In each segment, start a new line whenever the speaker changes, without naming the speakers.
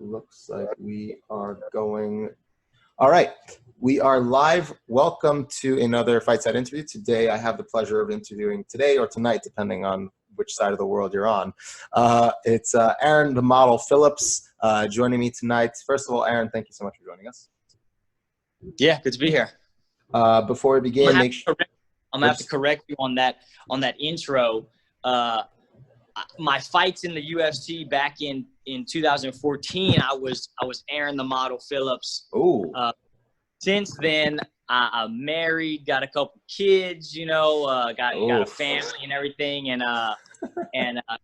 Looks like we are going. All right, we are live. Welcome to another Fight Side interview. Today, I have the pleasure of interviewing today or tonight, depending on which side of the world you're on. It's Aaron, the model Phillips, joining me tonight. First of all, Aaron, thank you so much for joining us.
Yeah, good to be here.
Before we begin,
I'm gonna have to correct you on that intro. My fights in the UFC back in 2014, I was Aaron the model Phillips.
Ooh.
Since then, I'm married, got a couple kids, got a family and everything, and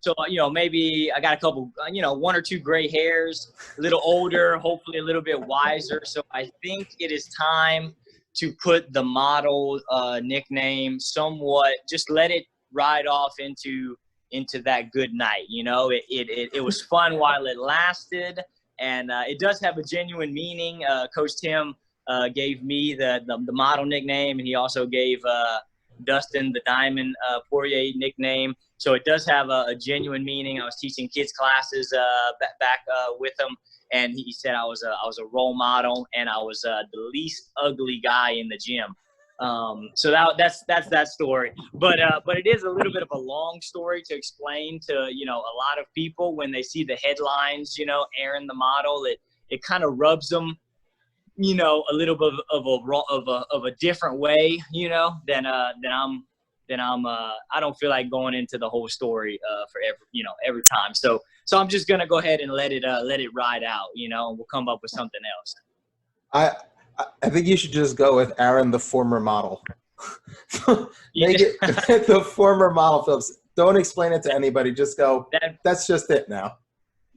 so maybe I got a couple, one or two gray hairs, a little older, hopefully a little bit wiser. So I think it is time to put the model nickname somewhat, just let it ride off into that good night. It was fun while it lasted, and it does have a genuine meaning. Coach Tim gave me the model nickname, and he also gave Dustin the Diamond Poirier nickname. So it does have a genuine meaning. I was teaching kids classes back with him, and he said I was a role model, and I was the least ugly guy in the gym. So that's that story. But it is a little bit of a long story to explain to a lot of people when they see the headlines. Aaron the model. It kind of rubs them, a little bit of a different way, than I'm. I don't feel like going into the whole story for every time. So I'm just gonna go ahead and let it ride out, and we'll come up with something else.
I think you should just go with Aaron, the former model. Make it the former model Phillips. Don't explain it to anybody. Just go. That's just it now.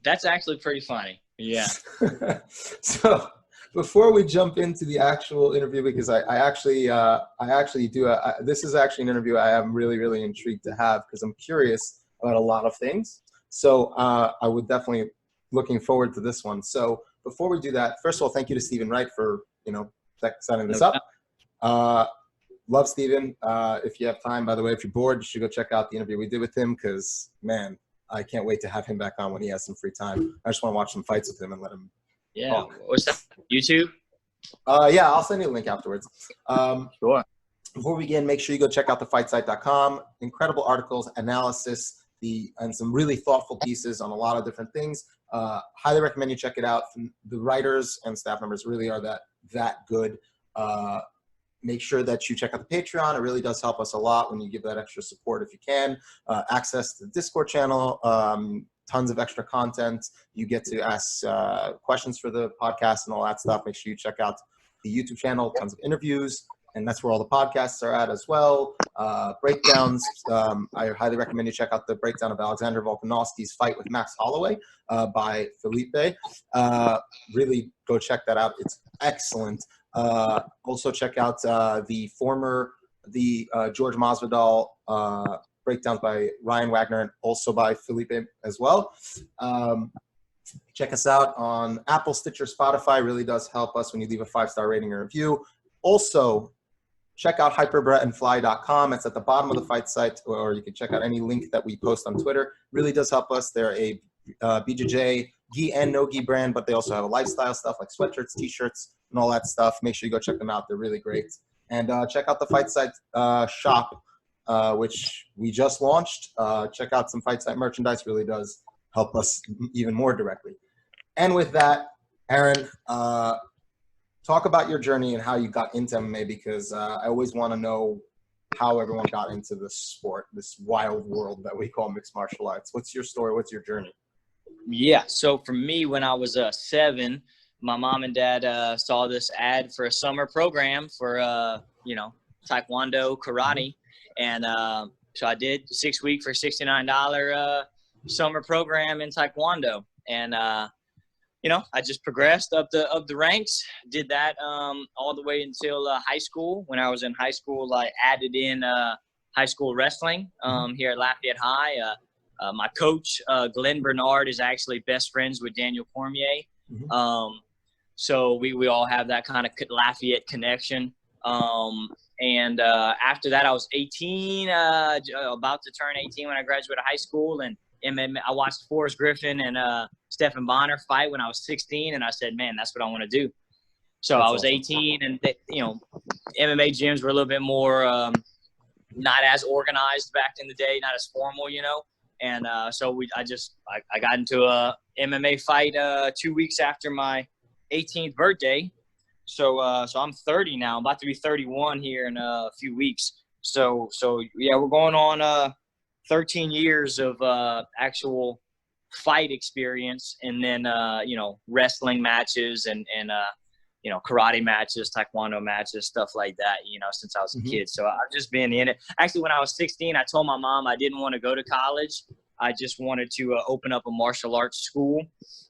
That's
actually pretty funny. Yeah.
So before we jump into the actual interview, because I actually do. This is actually an interview I am really, really intrigued to have because I'm curious about a lot of things. So I would definitely looking forward to this one. So before we do that, first of all, thank you to Stephen Wright for setting this up. Love Stephen. If you have time, by the way, if you're bored, you should go check out the interview we did with him because, man, I can't wait to have him back on when he has some free time. I just want to watch some fights with him and let him talk.
What's that, YouTube?
Yeah, I'll send you a link afterwards.
Sure.
Before we begin, make sure you go check out thefightsite.com. Incredible articles, analysis, and some really thoughtful pieces on a lot of different things. Highly recommend you check it out. The writers and staff members really are that good. Make sure that you check out the Patreon. It really does help us a lot when you give that extra support if you can. Access to the Discord channel, tons of extra content. You get to ask questions for the podcast and all that stuff. Make sure you check out the YouTube channel, tons of interviews, and that's where all the podcasts are at as well. Breakdowns. I highly recommend you check out the breakdown of Alexander Volkanovski's fight with Max Holloway by Phillips. Really go check that out. It's excellent. Also check out the George Masvidal breakdowns by Ryan Wagner and also by Felipe as well. Check us out on Apple, Stitcher, Spotify. Really does help us when you leave a 5-star rating or review. Also, check out hyperbrettandfly.com. It's at the bottom of the fight site, or you can check out any link that we post on Twitter. Really does help us. They're a BJJ gi and no gi brand, but they also have a lifestyle stuff like sweatshirts, t-shirts, and all that stuff. Make sure you go check them out. They're really great. And check out the Fight Site shop, which we just launched. Check out some Fight Site merchandise. Really does help us even more directly. And with that, Aaron, talk about your journey and how you got into MMA, because I always want to know how everyone got into this sport, this wild world that we call mixed martial arts. What's your story? What's your journey?
Yeah. So for me, when I was 7, my mom and dad saw this ad for a summer program for, Taekwondo, karate. And so I did 6-week for $69 summer program in Taekwondo. And, I just progressed up the ranks, did that all the way until high school. When I was in high school, I added in high school wrestling here at Lafayette High. My coach, Glenn Bernard, is actually best friends with Daniel Cormier. So we all have that kind of Lafayette connection. And after that, I was 18, about to turn 18 when I graduated high school. And MMA, I watched Forrest Griffin and Stephen Bonner fight when I was 16, and I said, man, that's what I want to do. So I was
awesome.
18, and MMA gyms were a little bit more not as organized back in the day, not as formal, And so I got into a MMA fight 2 weeks after my 18th birthday. So I'm 30 now. I'm about to be 31 here in a few weeks. So yeah, we're going on 13 years of actual fight experience, and then wrestling matches and karate matches, taekwondo matches, stuff like that, since I was a kid. So I've just been in it. Actually, when I was 16, I told my mom I didn't want to go to college. I just wanted to open up a martial arts school.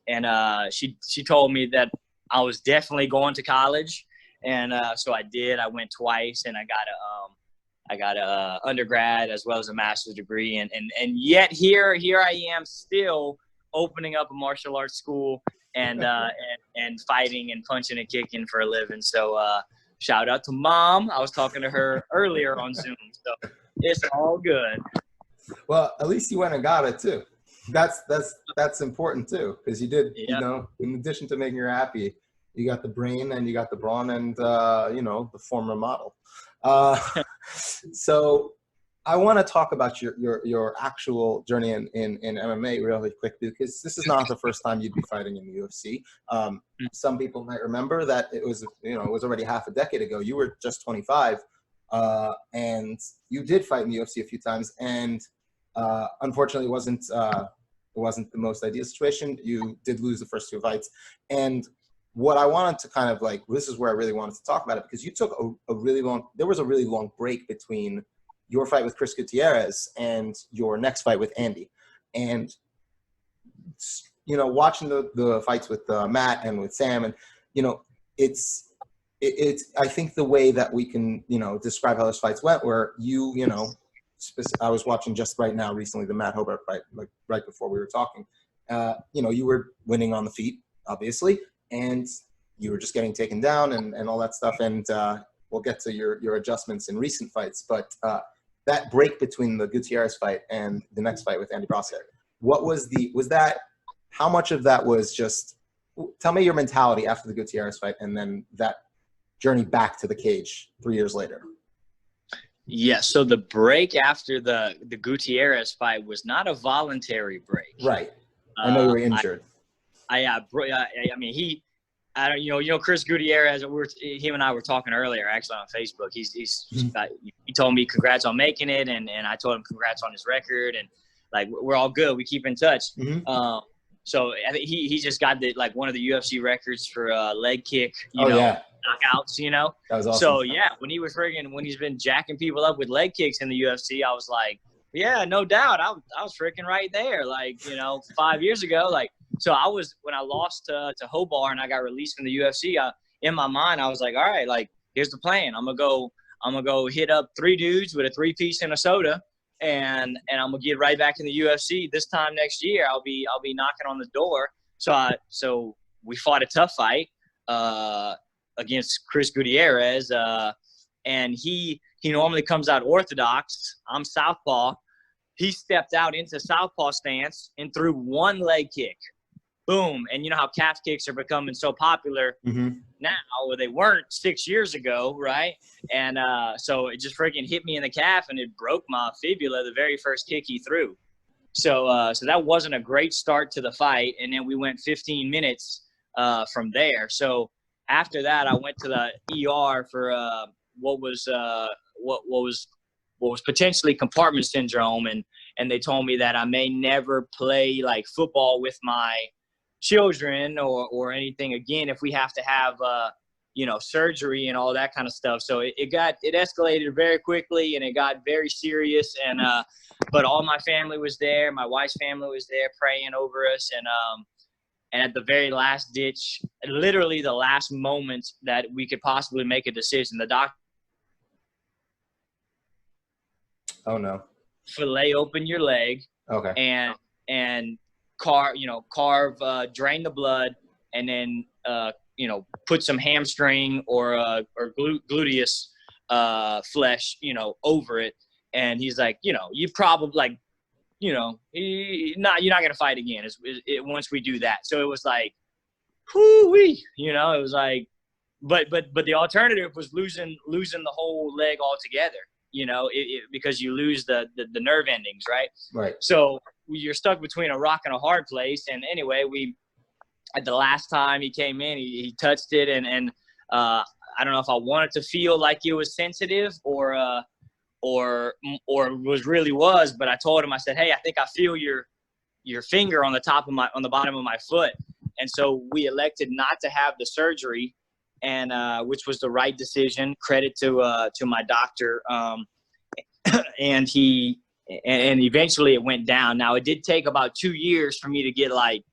And she told me that I was definitely going to college. And so I did. I went twice, and I got a undergrad as well as a master's degree. And yet here I am still opening up a martial arts school and fighting and punching and kicking for a living. So shout out to Mom. I was talking to her earlier on Zoom. So it's all good.
Well, at least you went and got it too. That's important too, because you did, in addition to making her happy, you got the brain and you got the brawn and, the former model. So I want to talk about your actual journey in MMA really quick, because this is not the first time you'd be fighting in the UFC. Some people might remember that it was already half a decade ago. You were just 25, and you did fight in the UFC a few times, and unfortunately, it wasn't the most ideal situation. You did lose the first two fights, and what I wanted to kind of this is where I really wanted to talk about it, because you took there was a really long break between your fight with Chris Gutierrez and your next fight with Andy. And, watching the fights with Matt and with Sam, and, it's I think the way that we can, describe how those fights went, where I was watching just right now recently the Matt Hobart fight, right before we were talking. You were winning on the feet, obviously, and you were just getting taken down and all that stuff. And we'll get to your adjustments in recent fights. But that break between the Gutierrez fight and the next fight with Andy Brasser, how much of that was just, tell me your mentality after the Gutierrez fight and then that journey back to the cage 3 years later.
Yeah, so the break after the Gutierrez fight was not a voluntary break.
Right. I know you were injured. Chris Gutierrez, him and I were talking earlier actually on Facebook. He told me congrats on making it, and I told him congrats on his record, and we're all good. We keep in touch. Mm-hmm. So I think he just got one of the UFC records for leg kick, knockouts, That was awesome.
So yeah, when he's been jacking people up with leg kicks in the UFC, I was like, yeah, no doubt. I was freaking right there, 5 years ago. So when I lost to Hobart and I got released from the UFC, in my mind, I was like, all right, here's the plan. I'm gonna go hit up 3 dudes with a 3-piece and a soda, and I'm gonna get right back in the UFC. This time next year, I'll be knocking on the door. So we fought a tough fight against Chris Gutierrez, and he normally comes out orthodox. I'm southpaw. He stepped out into southpaw stance and threw one leg kick. Boom. And you know how calf kicks are becoming so popular now, where they weren't 6 years ago, right? And so it just freaking hit me in the calf, and it broke my fibula the very first kick he threw. So that wasn't a great start to the fight, and then we went 15 minutes from there. So after that, I went to the ER for what was potentially compartment syndrome, and they told me that I may never play football with my children or anything again if we have to have surgery and all that kind of stuff. So it escalated very quickly, and it got very serious, and but all my family was there. My wife's family was there praying over us, and at the very last ditch, literally the last moment that we could possibly make a decision, the doctor,
oh no,
fillet open your leg,
okay,
and carve, drain the blood, and then put some hamstring or gluteus flesh over it. And he's like, you probably you're not going to fight again once we do that. So it was like, whoo-wee, it was like, but the alternative was losing the whole leg altogether, because you lose the nerve endings, right?
Right.
So you're stuck between a rock and a hard place. And anyway, at the last time he came in, he touched it, and I don't know if I wanted to feel like it was sensitive or was, but I told him, I said, hey, I think I feel your finger on the bottom of my foot. And so we elected not to have the surgery, and which was the right decision. Credit to my doctor. And eventually it went down. Now, it did take about 2 years for me to get like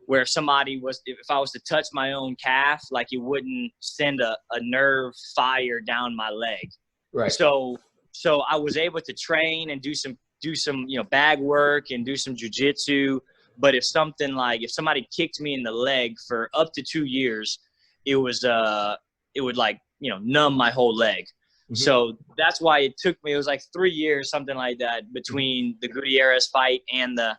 where if I was to touch my own calf, like it wouldn't send a nerve fire down my leg.
Right.
So I was able to train and do some bag work and do some jujitsu. But if somebody kicked me in the leg for up to 2 years, it would like, numb my whole leg. Mm-hmm. So that's why it took me, it was like 3 years, something like that, between the Gutierrez fight and the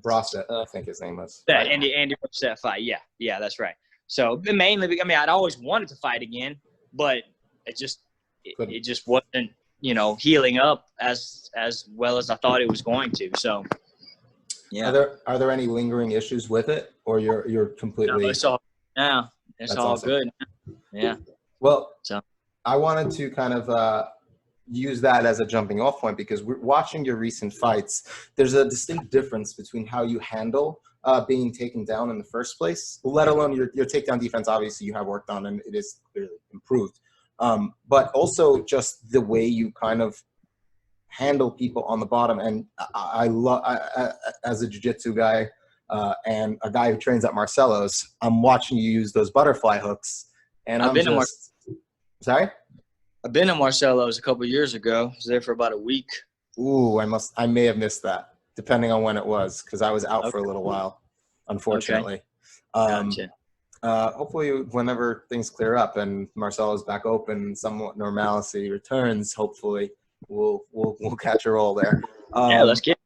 Brosset, I think his name was.
That Andy Brosset fight. Yeah, that's right. So mainly, I'd always wanted to fight again, but it just wasn't, healing up as well as I thought it was going to. So, yeah.
Are there any lingering issues with it, or you're completely?
No, it's all awesome. Good. Yeah.
Well, I wanted to kind of use that as a jumping off point, because we're watching your recent fights. There's a distinct difference between how you handle being taken down in the first place, let alone your takedown defense. Obviously, you have worked on, and it is clearly improved. But also just the way you kind of handle people on the bottom. And I love, as a jiu-jitsu guy and a guy who trains at Marcelo's, I'm watching you use those butterfly hooks. And Sorry?
I've been to Marcelo's a couple of years ago. I was there for about a week.
Ooh, I may have missed that, depending on when it was, because I was out for a little while, unfortunately.
Okay. Gotcha.
Hopefully, whenever things clear up and Marcelo's back open, somewhat normalcy returns, hopefully we'll catch a roll there.
Let's get.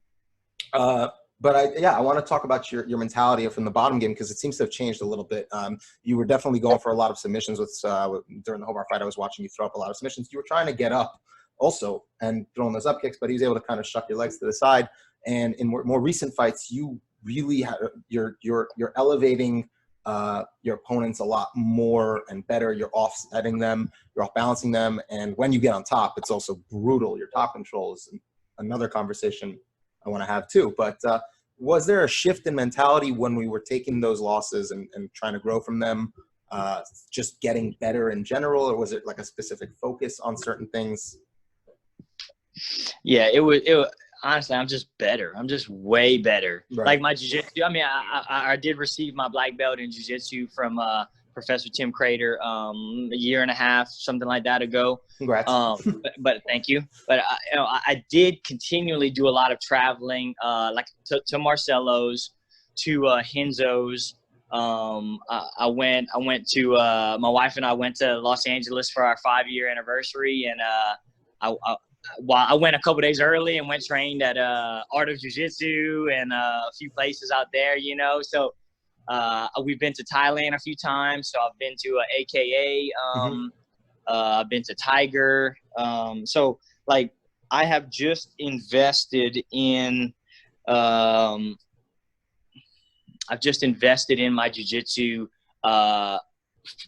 But I want to talk about your mentality from the bottom game, because it seems to have changed a little bit. You were definitely going for a lot of submissions during the Hobart fight. I was watching you throw up a lot of submissions. You were trying to get up also and throwing those up kicks, but he was able to kind of shuck your legs to the side. And in more recent fights, you really you're elevating your opponents a lot more and better. You're offsetting them, you're off balancing them, and when you get on top, it's also brutal. Your top control is another conversation I want to have too. But was there a shift in mentality when we were taking those losses and trying to grow from them, just getting better in general, or was it like a specific focus on certain things?
Yeah, it was honestly, I'm just better. I'm just way better.
Right.
Like my jiu-jitsu, I did receive my black belt in jiu-jitsu from Professor Tim Crater a year and a half, something like that ago.
Congrats.
But thank you. But I did continually do a lot of traveling, like to Marcelo's, to Henzo's. I went to my wife and I went to Los Angeles for our 5-year anniversary, and I went a couple days early and went trained at Art of Jiu-Jitsu and a few places out there, So we've been to Thailand a few times. So I've been to AKA. I've been to Tiger. So like I have just invested in my jiu-jitsu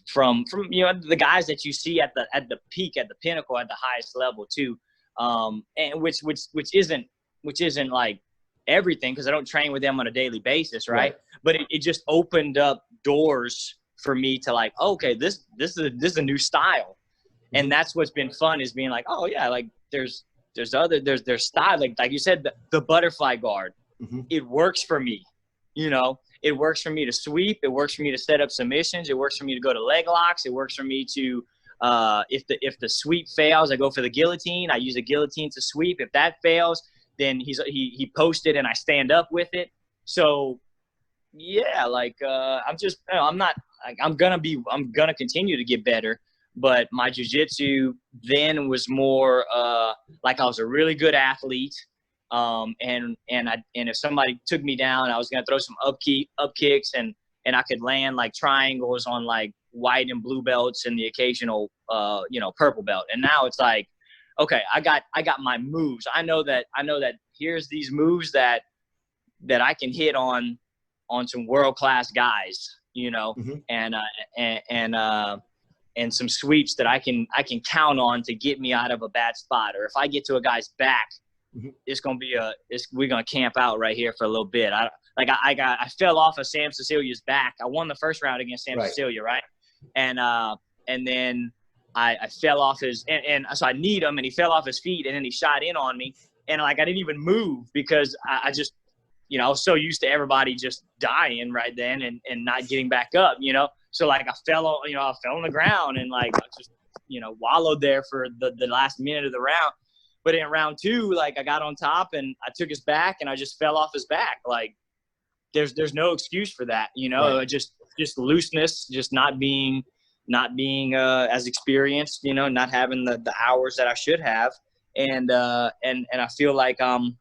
from the guys that you see at the peak, at the pinnacle, at the highest level too. And which isn't like everything, because I don't train with them on a daily basis, right? But it just opened up doors for me to like, okay, this is a new style. And that's what's been fun, is being like, oh yeah, like there's style, like you said, the butterfly guard. It works for me, it works for me to sweep, it works for me to set up submissions, it works for me to go to leg locks, it works for me to if the sweep fails, I go for the guillotine. I use a guillotine to sweep. If that fails, then he posted and I stand up with it. So yeah, like I'm gonna continue to get better, but my jiu-jitsu then was more like I was a really good athlete. And if somebody took me down, I was going to throw some up kicks and I could land like triangles on like white and blue belts and the occasional, purple belt. And now it's like, okay, I got my moves. I know that here's these moves that I can hit on some world-class guys, and some sweeps that I can count on to get me out of a bad spot. Or if I get to a guy's back, it's going to be we're going to camp out right here for a little bit. I fell off of Sam Cecilia's back. I won the first round against Sam Cecilia, right? And then I fell off his, and so I kneed him, and he fell off his feet, and then he shot in on me, and like I didn't even move because I just, I was so used to everybody just dying right then and not getting back up, So like I fell on the ground and like I just, wallowed there for the last minute of the round. But in round 2, like I got on top and I took his back and I just fell off his back. Like there's no excuse for that,
Right.
just looseness, just not being as experienced, not having the hours that I should have. And I feel like I'm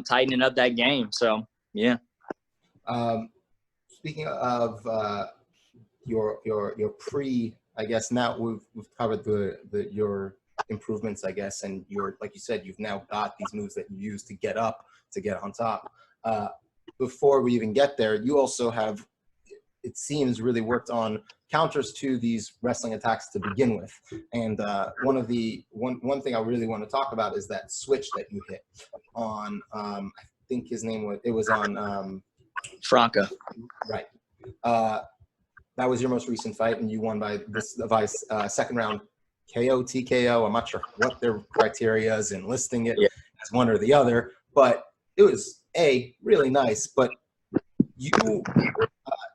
tightening up that game. So, yeah.
Speaking of your pre, I guess now we've covered your improvements, I guess, and like you said, you've now got these moves that you use to get up, to get on top. Before we even get there, you also have, it seems, really worked on counters to these wrestling attacks to begin with. And one thing I really want to talk about is that switch that you hit on, I think his name was on
Franca.
Right. That was your most recent fight, and you won by this device, second round KO, TKO. I'm not sure what their criteria is in listing it as one or the other, but it was really nice. But you,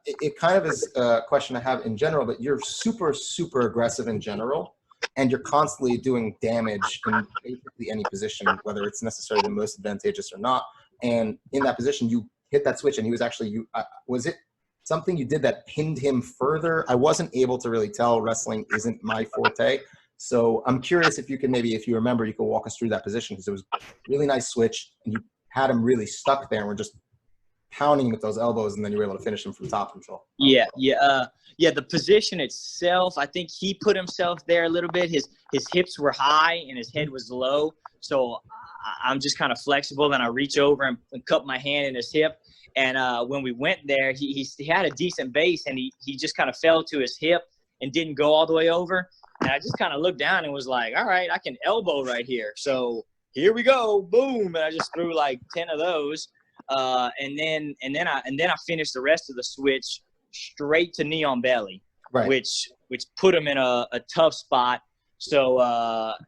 it kind of is a question I have in general, but you're super, super aggressive in general, and you're constantly doing damage in basically any position, whether it's necessarily the most advantageous or not. And in that position, you hit that switch, and he was actually, was it something you did that pinned him further? I wasn't able to really tell. Wrestling isn't my forte. So I'm curious if you can maybe, if you remember, you could walk us through that position, because it was a really nice switch, and you had him really stuck there, and we're just pounding him with those elbows, and then you were able to finish him from top control.
Yeah. The position itself, I think he put himself there a little bit. His hips were high and his head was low. So I'm just kind of flexible, and I reach over and cup my hand in his hip. And when we went there, he had a decent base, and he just kind of fell to his hip and didn't go all the way over. And I just kind of looked down and was like, all right, I can elbow right here. So here we go, boom. And I just threw like 10 of those. And then I finished the rest of the switch straight to knee on belly,
right,
which put him in a tough spot. So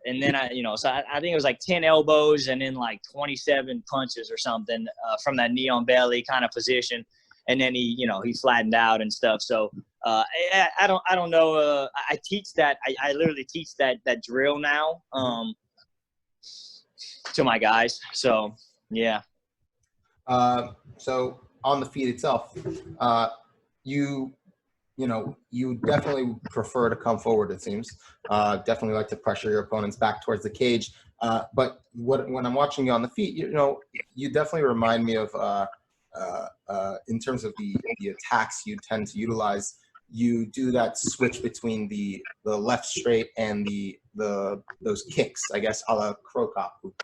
and then I think it was like 10 elbows and then like 27 punches or something from that knee on belly kind of position. And then he flattened out and stuff. So I don't know. I teach that. I literally teach that drill now to my guys. So yeah.
So on the feet itself, you definitely prefer to come forward, it seems. Definitely like to pressure your opponents back towards the cage. But when I'm watching you on the feet, you definitely remind me of, in terms of the attacks you tend to utilize, you do that switch between the left straight and those kicks, I guess, a la Crow Cop, who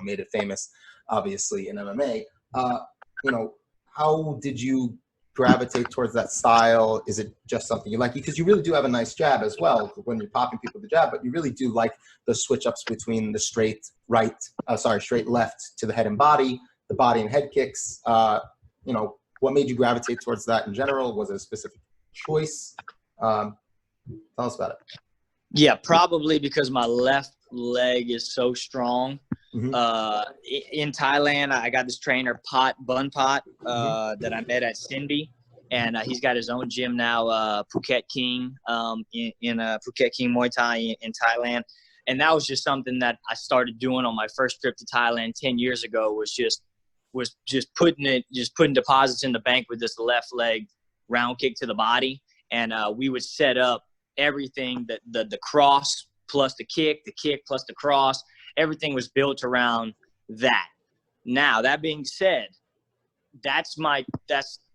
made it famous, obviously, in MMA. How did you gravitate towards that style? Is it just something you like? Because you really do have a nice jab as well when you're popping people with the jab, but you really do like the switch ups between the straight left to the head and body, the body and head kicks. What made you gravitate towards that in general? Was it a specific choice? Tell us about it.
Yeah, probably because my left leg is so strong. Mm-hmm. In Thailand, I got this trainer, Bun Pot, that I met at Cindy, and he's got his own gym now, Phuket King, in Phuket King Muay Thai in Thailand. And that was just something that I started doing on my first trip to Thailand 10 years ago, was just putting deposits in the bank with this left leg round kick to the body. And we would set up everything, the cross plus the kick plus the cross, everything was built around that. Now, that being said, that's my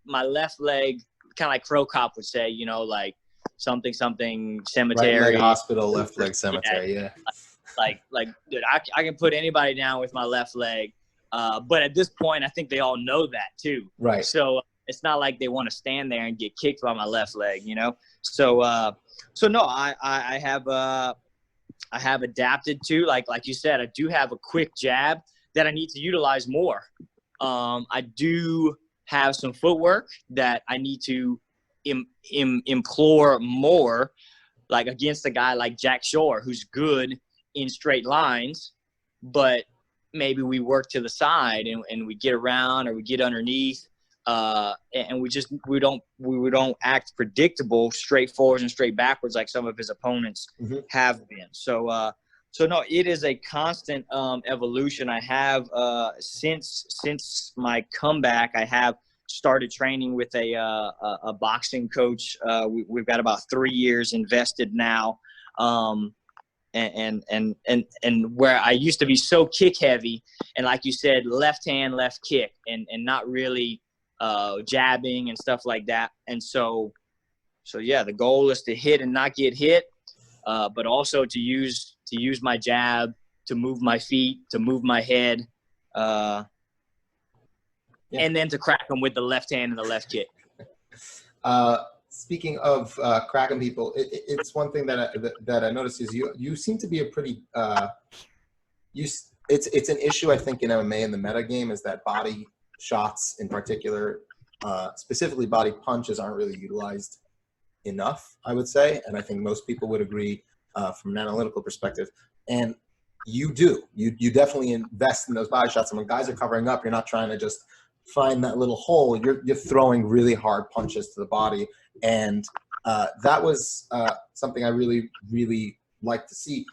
left leg, kind of like Crow Cop would say, you know, like something cemetery.
Right leg hospital, left leg cemetery. Yeah.
Like, dude, I can put anybody down with my left leg. But at this point, I think they all know that too.
Right.
So it's not like they want to stand there and get kicked by my left leg, you know? So no, I have adapted to, like you said, I do have a quick jab that I need to utilize more. I do have some footwork that I need to implore more, like against a guy like Jack Shore, who's good in straight lines, but maybe we work to the side and we get around or we get underneath, and we don't act predictable, straight forwards and straight backwards like some of his opponents have been. So no, it is a constant evolution. I have since my comeback, I have started training with a boxing coach. We've got about 3 years invested now. And where I used to be so kick heavy, and like you said, left hand, left kick, and not really jabbing and stuff like that. And so yeah, the goal is to hit and not get hit, but also to use my jab to move my feet, to move my head, and then to crack them with the left hand and the left kick.
Speaking of cracking people, it's one thing that I noticed is you seem to be a pretty it's an issue, I think, in MMA in the meta game, is that body shots in particular, specifically body punches, aren't really utilized enough, I would say, and I think most people would agree from an analytical perspective. And you definitely invest in those body shots, and when guys are covering up, you're not trying to just find that little hole. You're throwing really hard punches to the body, and that was something I really, really like to see.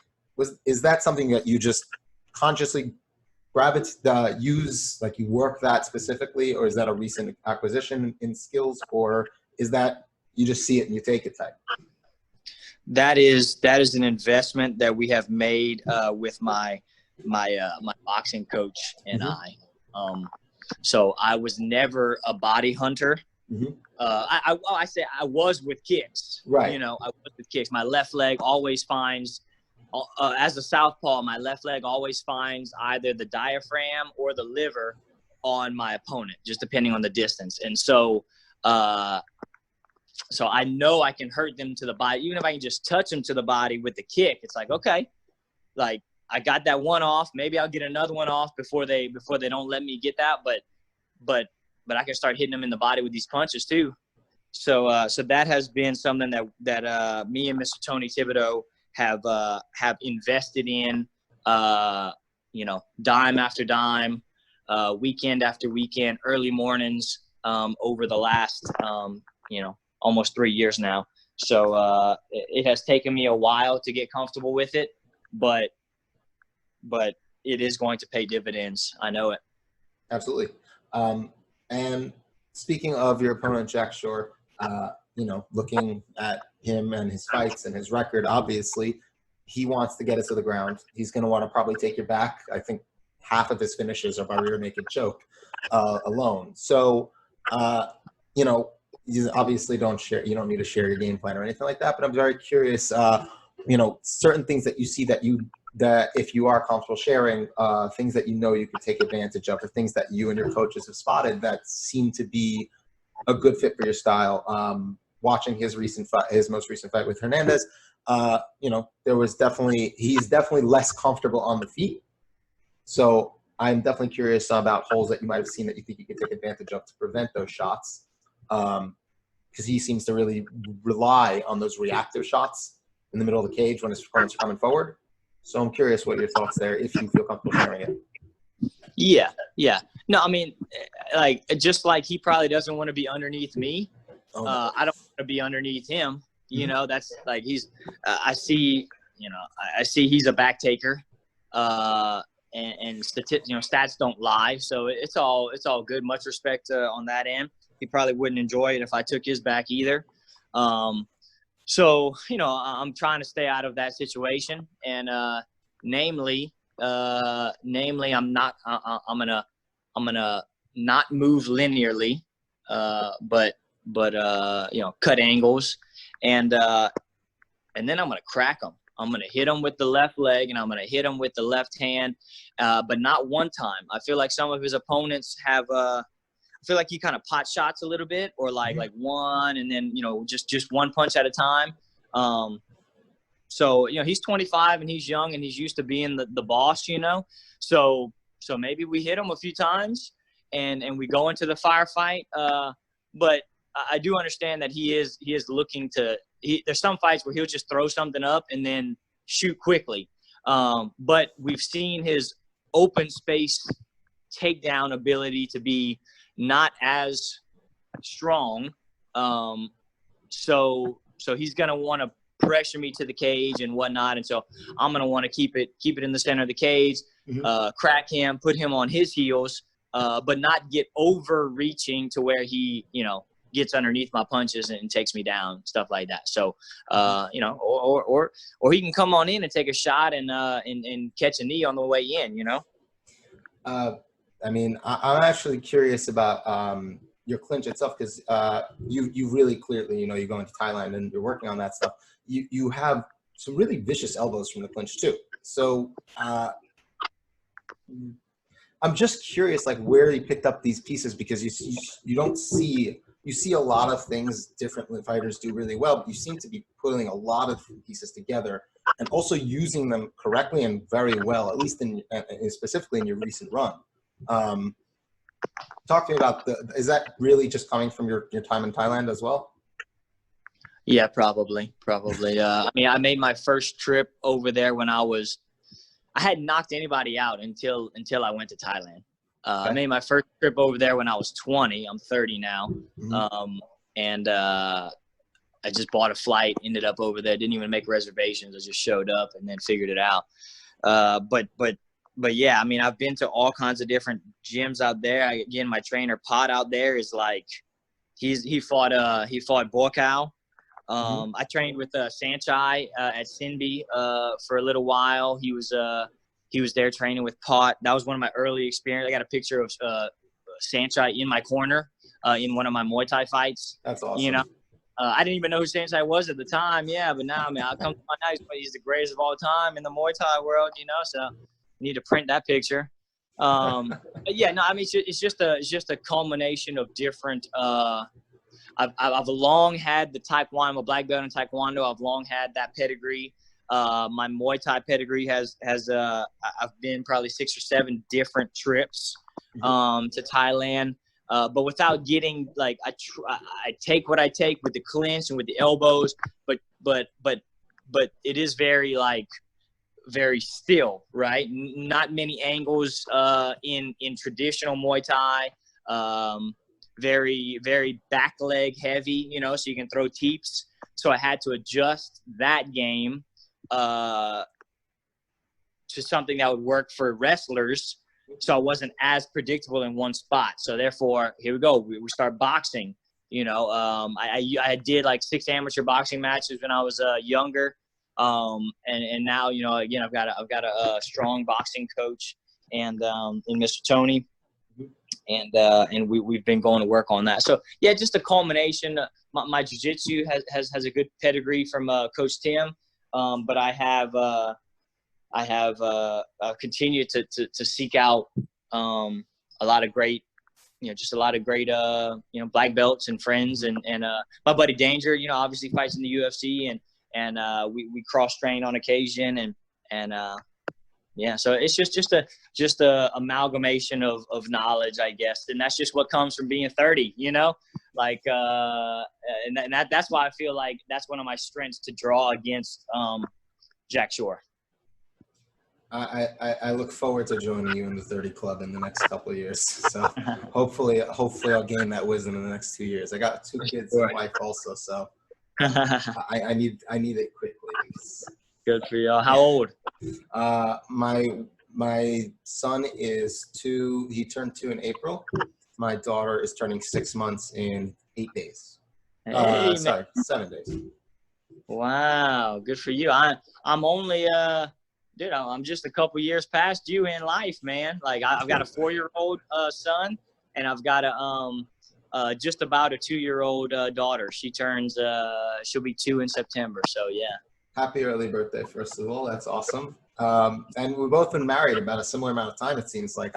Is that something that you just consciously use, like you work that specifically, or is that a recent acquisition in skills, or is that you just see it and you take it type?
That is an investment that we have made with my boxing coach and I. So I was never a body hunter. I say I was with kicks. Right. You know, I was with kicks. My left leg always finds, as a southpaw, my left leg always finds either the diaphragm or the liver on my opponent, just depending on the distance. And so I know I can hurt them to the body. Even if I can just touch them to the body with the kick, it's like, okay, like I got that one off. Maybe I'll get another one off before they don't let me get that. But I can start hitting them in the body with these punches too. So that has been something that me and Mr. Tony Thibodeau have invested in, you know, dime after dime, weekend after weekend, early mornings, over the last, you know, almost 3 years now. So it has taken me a while to get comfortable with it, but it is going to pay dividends. I know it.
Absolutely. And speaking of your opponent, Jack Shore, you know, looking at him and his fights and his record, obviously he wants to get it to the ground. He's going to want to probably take your back. I think half of his finishes are by rear naked choke alone. So, you know, you obviously you don't need to share your game plan or anything like that, but I'm very curious, you know, certain things that you see that if you are comfortable sharing, things that you know you can take advantage of, or things that you and your coaches have spotted that seem to be a good fit for your style. Watching his most recent fight with Hernandez, you know, he's definitely less comfortable on the feet. So I'm definitely curious about holes that you might have seen that you think you could take advantage of to prevent those shots. Because he seems to really rely on those reactive shots in the middle of the cage when his opponents are coming forward. So I'm curious what your thoughts there, if you feel comfortable sharing it.
Yeah. No, I mean, like, just like he probably doesn't want to be underneath me. I don't want to be underneath him. You know, that's like I see he's a back taker, and stats don't lie. So it's all good. Much respect on that end. He probably wouldn't enjoy it if I took his back either. So, I'm trying to stay out of that situation, and namely, I'm gonna not move linearly, but cut angles, and then I'm gonna crack them. I'm gonna hit them with the left leg, and I'm gonna hit them with the left hand, but not one time. I feel like some of his opponents have. I feel like he kind of pot shots a little bit, or like one, and then just one punch at a time. So he's 25 and he's young and he's used to being the boss. So maybe we hit him a few times and we go into the firefight. But I do understand that he is looking to. There's some fights where he'll just throw something up and then shoot quickly. But we've seen his open space takedown ability to be not as strong. So he's going to want to pressure me to the cage and whatnot. And so I'm going to want to keep it in the center of the cage, crack him, put him on his heels, but not get overreaching to where he, gets underneath my punches and takes me down, stuff like that. So, or he can come on in and take a shot and catch a knee on the way in,
I mean, I'm actually curious about your clinch itself, because you really clearly, you're going to Thailand and you're working on that stuff. You have some really vicious elbows from the clinch too. So I'm just curious, like, where you picked up these pieces, because you don't see. You see a lot of things different fighters do really well, but you seem to be putting a lot of pieces together and also using them correctly and very well, at least specifically in your recent run. Talk to me about is that really just coming from your time in Thailand as well?
Yeah, probably. I mean, I made my first trip over there when I hadn't knocked anybody out until I went to Thailand. I made my first trip over there when I was 20. I'm 30 now. And I just bought a flight, ended up over there, didn't even make reservations. I just showed up and then figured it out. But yeah, I mean, I've been to all kinds of different gyms out there. Again, my trainer Pot out there is like, he fought Borkow. I trained with Sanchai at Sinbi for a little while. He was there training with Pot. That was one of my early experiences. I got a picture of Sanchai in my corner in one of my Muay Thai fights.
That's awesome.
I didn't even know who Sanchai was at the time. Yeah, but now, I mean, I'll come to my night, but he's the greatest of all time in the Muay Thai world, so I need to print that picture. But yeah, no, I mean, it's just a culmination of different I've long had the Taekwondo. I'm a black belt in Taekwondo. I've long had that pedigree. My Muay Thai pedigree has I've been probably 6 or 7 different trips to Thailand, but without getting like I take what I take with the clinch and with the elbows, but it is very still, right? Not many angles in traditional Muay Thai. Very, very back leg heavy, so you can throw teeps. So I had to adjust that game to something that would work for wrestlers, so I wasn't as predictable in one spot. So therefore, here we go. We start boxing. I did like 6 amateur boxing matches when I was younger, and now again I've got a strong boxing coach and in Mr. Tony. And we've been going to work on that. So yeah, just a culmination. My jiu-jitsu has a good pedigree from Coach Tim, but I have continued to seek out a lot of great, black belts and friends, and my buddy Danger, obviously fights in the UFC, and we cross train on occasion, and yeah, so it's just a amalgamation of knowledge, I guess, and that's just what comes from being 30, like and that's why I feel like that's one of my strengths to draw against Jack Shore.
I look forward to joining you in the 30 club in the next couple of years. So hopefully I'll gain that wisdom in the next 2 years. I got 2 kids and a wife also, so I need it quickly.
Good for you. How old?
My son is 2. He turned 2 in April. My daughter is turning 6 months in 8 days.
Hey,
7 days.
Wow, good for you. I'm only dude, I'm just a couple years past you in life, man. Like I've got a 4-year-old son, and I've got a just about a 2-year-old daughter. She'll be 2 in September. So yeah.
Happy early birthday, first of all. That's awesome. And we've both been married about a similar amount of time, it seems like.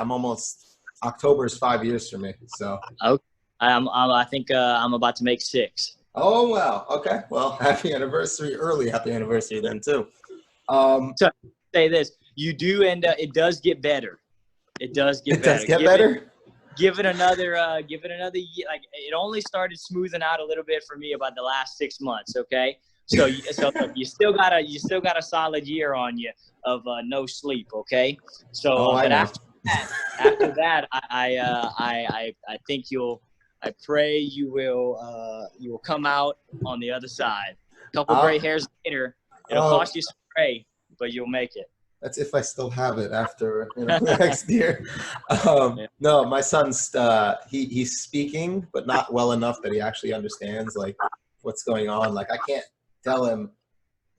October is 5 years for me. So.
Okay. I think I'm about to make 6.
Oh, wow. Okay. Well, happy anniversary, early happy anniversary then, too.
So say this, you do end up, it does get better. It does get
It
better.
does get better?
Give it another year. Like it only started smoothing out a little bit for me about the last 6 months. Okay. So look, you still got a solid year on you of no sleep. Okay. So,
I
but
know.
after that, I think I pray you will come out on the other side. A couple gray hairs later, it'll cost you some gray, but you'll make it.
That's if I still have it after next year. No, my son's he's speaking, but not well enough that he actually understands like what's going on. Like I can't tell him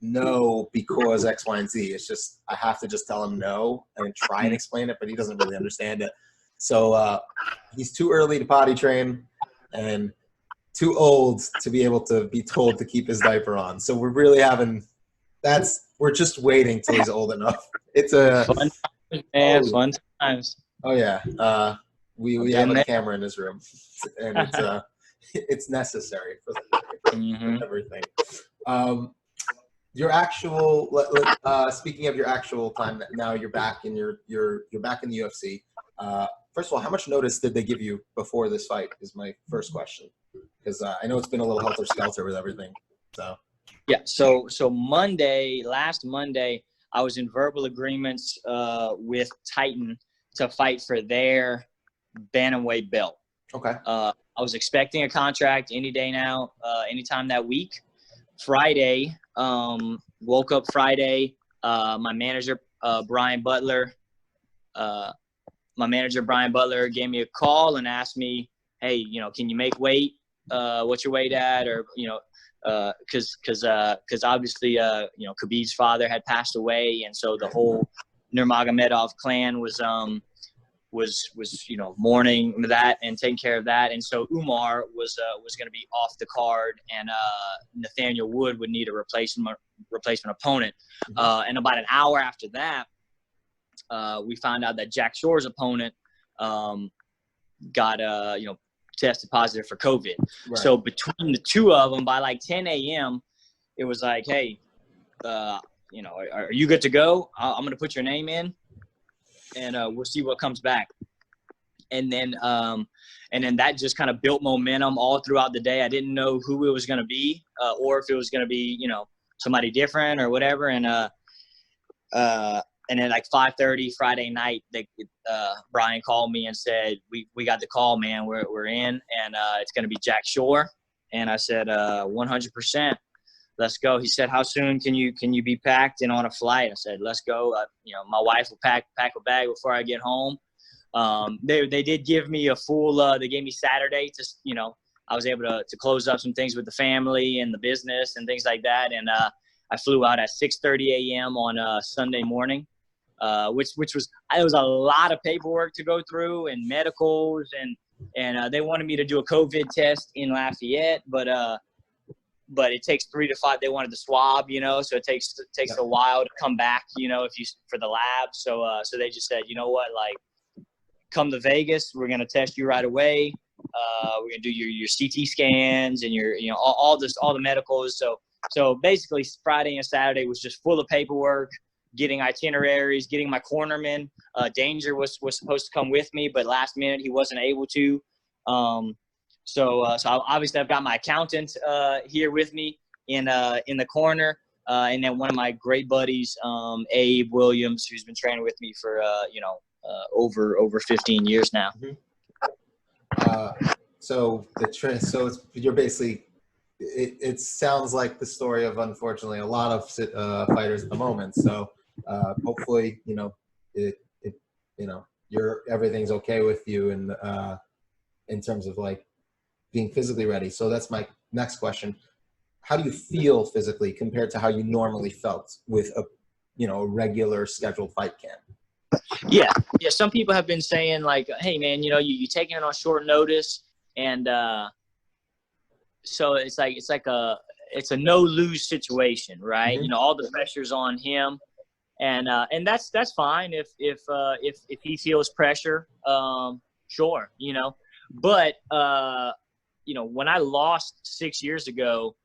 no because X, Y, and Z. It's just I have to just tell him no and try and explain it, but he doesn't really understand it. So he's too early to potty train and too old to be able to be told to keep his diaper on. So we're really we're just waiting till he's old enough. It's a
fun, man, fun times.
Oh yeah, we have a camera in his room, and it's necessary for everything. Your actual speaking of your actual time now, you're back in you're back in the UFC. First of all, how much notice did they give you before this fight? Is my first question, because I know it's been a little helter skelter with everything. So
yeah, so last Monday, I was in verbal agreements with Titan to fight for their bantamweight belt.
Okay.
I was expecting a contract any day now, anytime that week. Friday, woke up Friday. My manager, Brian Butler, gave me a call and asked me, "Hey, can you make weight? What's your weight at?" Or because obviously Khabib's father had passed away, and so the whole Nurmagomedov clan was mourning that and taking care of that, and so Umar was going to be off the card, and Nathaniel Wood would need a replacement opponent. And about an hour after that, we found out that Jack Shore's opponent got tested positive for COVID. Right. So between the two of them, by like 10 a.m., it was like, hey, are you good to go? I'm going to put your name in, and we'll see what comes back. And then that just kind of built momentum all throughout the day. I didn't know who it was going to be, or if it was going to be, somebody different or whatever. And then like 5:30 Friday night, Brian called me and said, we got the call, man. We're in, and it's going to be Jack Shore. And I said, 100%. Let's go. He said, how soon can you be packed and on a flight? I said, let's go. My wife will pack a bag before I get home. They did give me a full, they gave me Saturday to, I was able to close up some things with the family and the business and things like that. And I flew out at 6:30 a.m. on Sunday morning, which was a lot of paperwork to go through and medicals, and they wanted me to do a COVID test in Lafayette, but it takes 3 to 5. They wanted the swab, so it takes a while to come back, for the lab. So they just said, you know what, like, come to Vegas. We're going to test you right away. We're going to do your CT scans and your, all the medicals. So basically Friday and Saturday was just full of paperwork, getting itineraries, getting my cornerman. Danger was supposed to come with me, but last minute he wasn't able to. So obviously I've got my accountant here with me in the corner, and then one of my great buddies, Abe Williams, who's been training with me for over 15 years now.
So you're basically. It sounds like the story of, unfortunately, a lot of fighters at the moment. So hopefully, everything's okay with you in terms of like being physically ready. So that's my next question. how do you feel physically compared to how you normally felt with a, a regular scheduled fight camp?
Yeah. Some people have been saying like, hey man, you taking it on short notice. And, so it's a no lose situation, right?
Mm-hmm.
All the pressure's on him. And that's fine if he feels pressure, sure, But when I lost 6 years ago,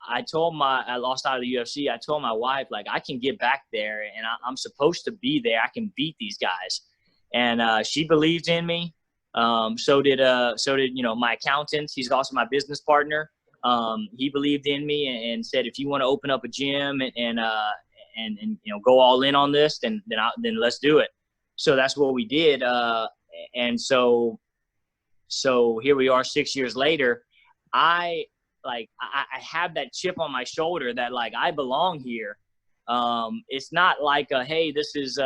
I lost out of the UFC. I told my wife, like, I can get back there, and I'm supposed to be there. I can beat these guys, and she believed in me. So did my accountant. He's also my business partner. He believed in me and said, if you want to open up a gym and go all in on this, then let's do it. So that's what we did. And so here we are 6 years later. I have that chip on my shoulder that like I belong here. It's not like hey, this is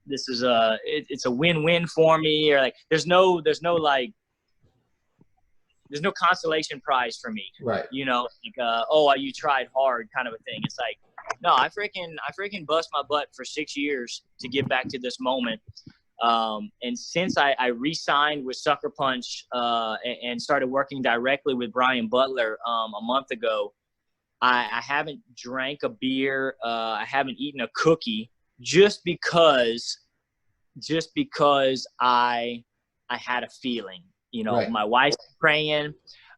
it's a win-win for me, or like there's no consolation prize for me.
Right.
You tried hard kind of a thing. It's like, no, I freaking bust my butt for 6 years to get back to this moment. And since I re-signed with Sucker Punch and started working directly with Brian Butler a month ago, I haven't drank a beer. I haven't eaten a cookie just because I had a feeling.
Right.
My wife's praying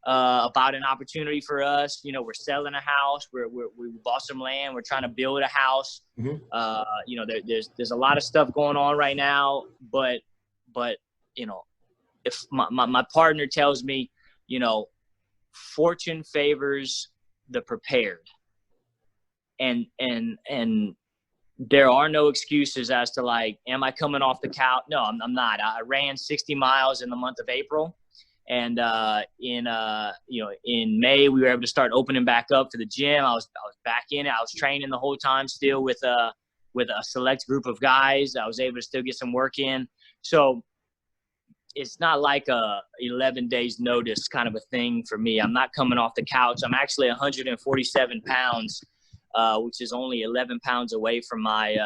about an opportunity for us. We're selling a house. We bought some land. We're trying to build a house.
Mm-hmm.
There's a lot of stuff going on right now, but if my partner tells me, fortune favors the prepared, and there are no excuses as to like, am I coming off the couch? No, I'm not. I ran 60 miles in the month of April. And in May, we were able to start opening back up for the gym. I was back in it. I was training the whole time still with a select group of guys. I was able to still get some work in. So it's not like a 11 days notice kind of a thing for me. I'm not coming off the couch. I'm actually 147 pounds, which is only 11 pounds away from my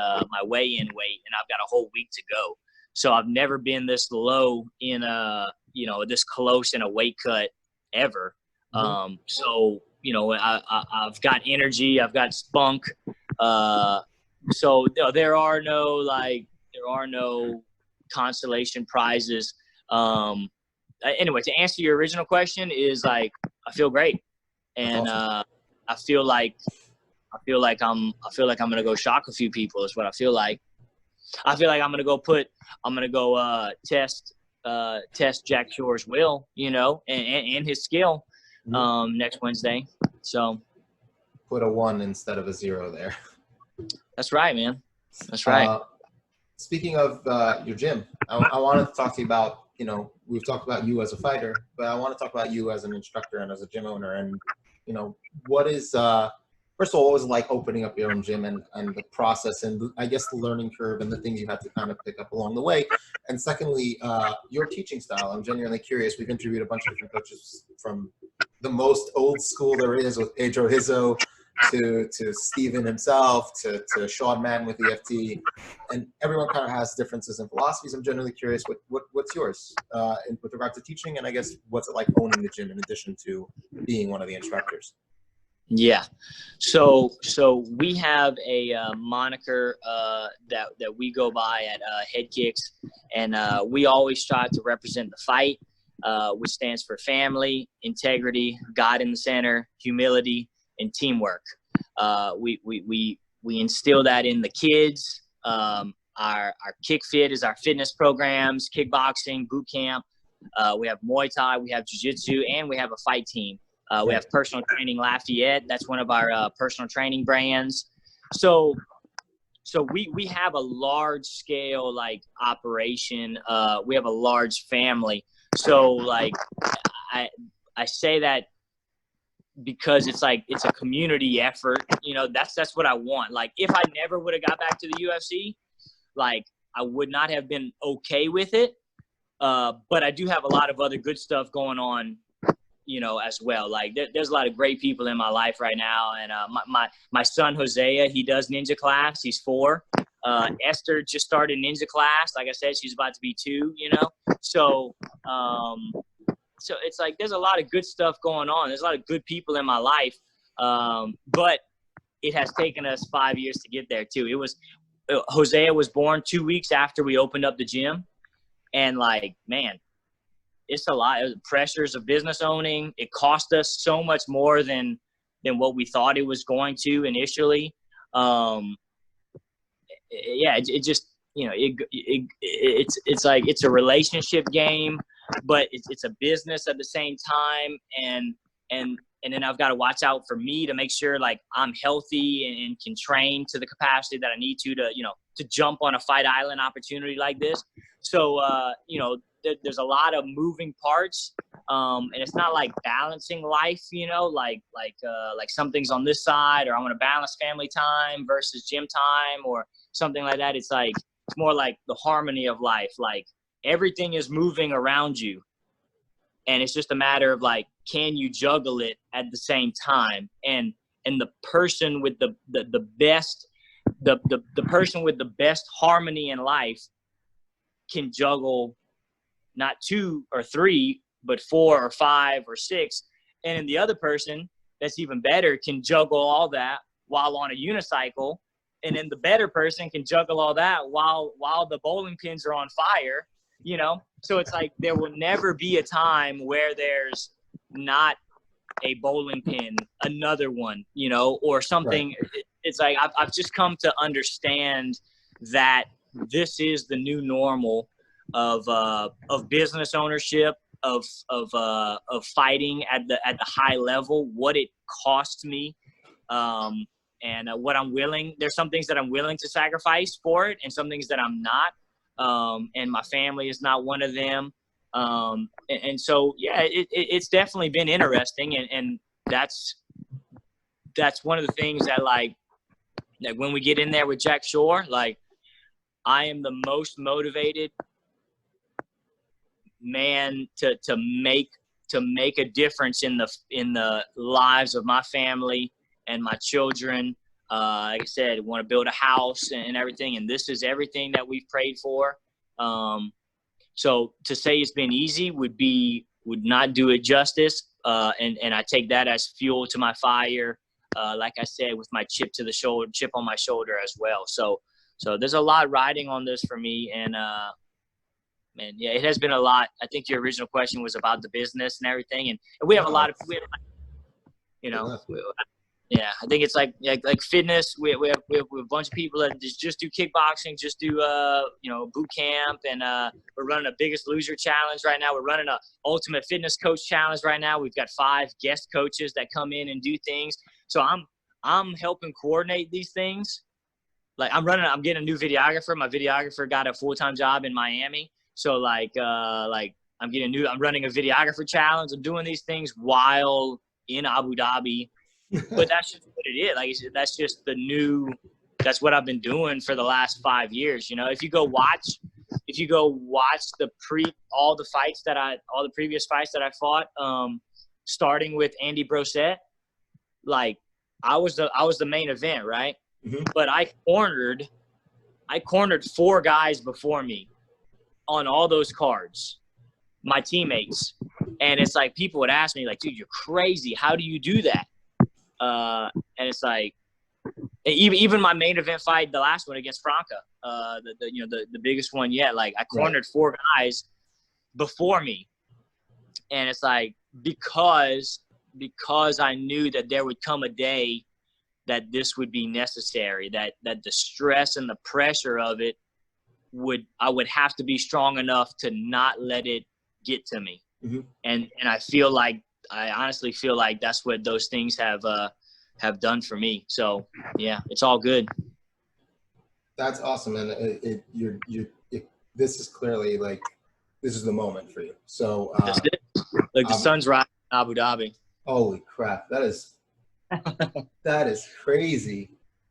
weigh-in weight, and I've got a whole week to go. So I've never been this low in this close in a weight cut ever.
Mm-hmm.
I've got energy, I've got spunk. So there are no consolation prizes. Anyway, to answer your original question is like, I feel great. And,
Awesome.
I feel like I'm going to go shock a few people is what I feel like. I feel like I'm going to go test Jack Shore's will, and his skill, next Wednesday. So
Put a 1 instead of a 0 there.
that's right, man. That's right.
Speaking of your gym, I wanted to talk to you about, we've talked about you as a fighter, but I want to talk about you as an instructor and as a gym owner. And, what is, first of all, what was it like opening up your own gym and the process and I guess the learning curve and the things you had to kind of pick up along the way? And secondly, your teaching style. I'm genuinely curious. We've interviewed a bunch of different coaches from the most old school there is with Pedro Hizzo to Steven himself, to Sean Madden with EFT, and everyone kind of has differences in philosophies. I'm generally curious what's yours with regard to teaching, and I guess what's it like owning the gym in addition to being one of the instructors?
Yeah. So we have a moniker that we go by at Head Kicks, and we always strive to represent the fight, which stands for family, integrity, God in the center, humility, and teamwork. We instill that in the kids. Our Kick Fit is our fitness programs, kickboxing, boot camp. We have Muay Thai, we have Jiu-Jitsu, and we have a fight team. We have Personal Training Lafayette. That's one of our personal training brands. So we have a large scale like operation. We have a large family. So like I say that because it's like it's a community effort. That's what I want. Like if I never would have got back to the UFC, like I would not have been okay with it. But I do have a lot of other good stuff going on you know, as well. Like there's a lot of great people in my life right now. And my son, Hosea, he does ninja class. He's 4. Esther just started ninja class. Like I said, she's about to be 2, you know? So, so it's like, there's a lot of good stuff going on. There's a lot of good people in my life. But it has taken us 5 years to get there too. Hosea was born 2 weeks after we opened up the gym. And like, man, it's a lot. The pressures of business owning. It cost us so much more than what we thought it was going to initially. It just, you know, it's like, it's a relationship game, but it's a business at the same time. And then I've got to watch out for me to make sure like I'm healthy and can train to the capacity that I need to, you know, to jump on a Fight Island opportunity like this. So, you know, there's a lot of moving parts. And it's not like balancing life, you know, like something's on this side, or I want to balance family time versus gym time or something like that. It's like, it's more like the harmony of life. Like everything is moving around you. And it's just a matter of like, can you juggle it at the same time? And the person with the best, the person with the best harmony in life can juggle not 2 or 3, but 4 or 5 or 6. And then the other person that's even better can juggle all that while on a unicycle. And then the better person can juggle all that while the bowling pins are on fire, you know? So it's like, there will never be a time where there's not a bowling pin, another one, you know, or something. Right. It's like, I've just come to understand that this is the new normal of business ownership, of fighting at the high level, what it costs me, and what I'm willing. There's some things that I'm willing to sacrifice for it, and some things that I'm not. And my family is not one of them. And so, yeah, it's definitely been interesting, and that's one of the things that like when we get in there with Jack Shore, like I am the most motivated man to make a difference in the lives of my family and my children. Like I said, want to build a house and everything, and this is everything that we've prayed for. So to say it's been easy would not do it justice. And I take that as fuel to my fire. Like I said, with my chip on my shoulder as well. So there's a lot riding on this for me, and man, yeah, it has been a lot. I think your original question was about the business and everything, and we have a lot of, you know, yeah, I think it's like fitness. We have a bunch of people that just do kickboxing, just do you know, boot camp, and we're running a Biggest Loser challenge right now. We're running a Ultimate Fitness Coach challenge right now. We've got 5 guest coaches that come in and do things. So I'm helping coordinate these things. Like I'm getting a new videographer. My videographer got a full-time job in Miami. So like I'm running a videographer challenge. I'm doing these things while in Abu Dhabi. But that's just what it is. Like, that's what I've been doing for the last 5 years. You know, if you go watch all the previous fights that I fought, starting with Andy Brosette, like I was the main event, right? Mm-hmm. But I cornered 4 guys before me on all those cards, my teammates. And it's like, people would ask me like, dude, you're crazy. How do you do that? And it's like, even my main event fight, the last one against Franca, the biggest one yet, like I cornered 4 guys before me. And it's like, because I knew that there would come a day that this would be necessary, that the stress and the pressure of it I would have to be strong enough to not let it get to me. Mm-hmm. And I honestly feel like that's what those things have done for me. So yeah, it's all good.
That's awesome. And this is clearly like, this is the moment for you. So
like the sun's rising in Abu Dhabi.
Holy crap. That is crazy.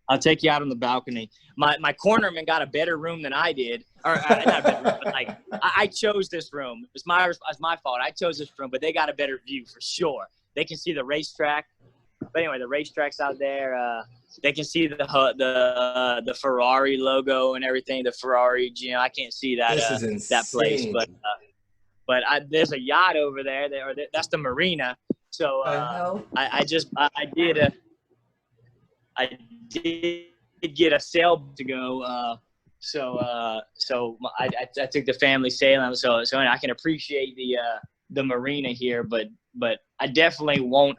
I'll take you out on the balcony. My cornerman got a better room than I did, or not a better room, but like I chose this room. It's my fault. I chose this room, but they got a better view for sure. They can see the racetrack. But anyway, the racetrack's out there. They can see the Ferrari logo and everything. The Ferrari, I can't see that
This is insane.
that place, but there's a yacht over there. That's the marina. So I did get a sailboat to go. So I took the family sailing. So I can appreciate the marina here, but I definitely won't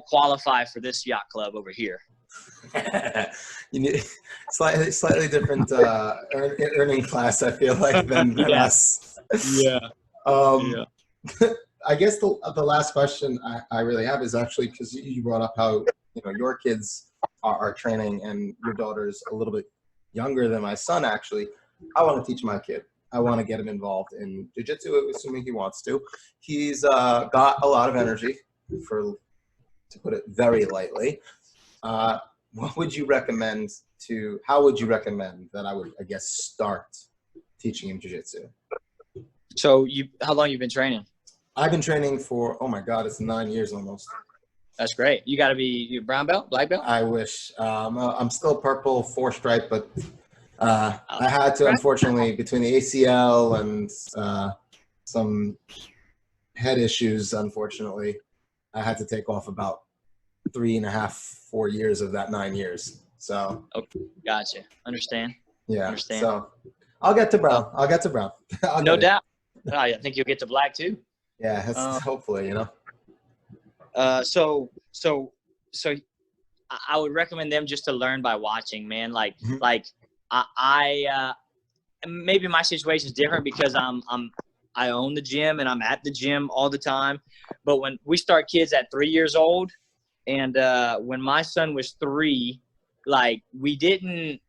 qualify for this yacht club over here.
You need slightly different earning class, I feel like, than us.
Yeah.
I guess the last question I really have is actually because you brought up how your kids are training and your daughter's a little bit younger than my son. Actually, I want to teach my kid. I want to get him involved in jiu-jitsu, assuming he wants to. He's got a lot of energy, to put it very lightly. What would you recommend how would you recommend that I would, I guess, start teaching him jiu-jitsu?
So how long you been training?
I've been training for, oh my God, it's 9 years almost.
That's great. You got to be brown belt, black belt?
I wish. I'm still purple 4-stripe, but I had to, unfortunately, between the ACL and some head issues, unfortunately, I had to take off about 3.5, 4 years of that 9 years. So.
Okay, gotcha. Understand.
Yeah.
Understand.
So I'll get to brown.
No doubt. I think you'll get to black too.
Yeah, hopefully,
So I would recommend them just to learn by watching, man. Like I maybe my situation is different because I own the gym and I'm at the gym all the time. But when we start kids at 3 years old, and when my son was 3, like we didn't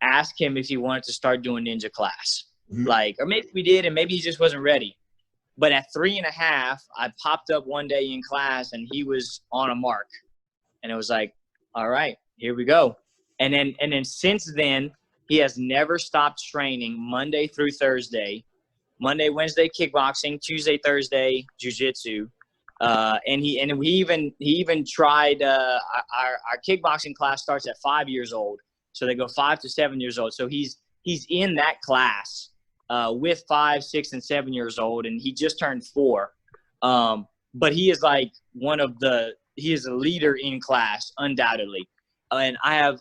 ask him if he wanted to start doing ninja class. Like, or maybe we did, and maybe he just wasn't ready. But at 3.5, I popped up one day in class, and he was on a mark, and it was like, all right, here we go. And then since then, he has never stopped training Monday through Thursday, Monday, Wednesday kickboxing, Tuesday, Thursday jiu-jitsu, and we even tried. Our kickboxing class starts at 5 years old, so they go 5 to 7 years old. So he's in that class. With 5, 6, and 7 years old, and he just turned 4. But he is like he is a leader in class, undoubtedly. And I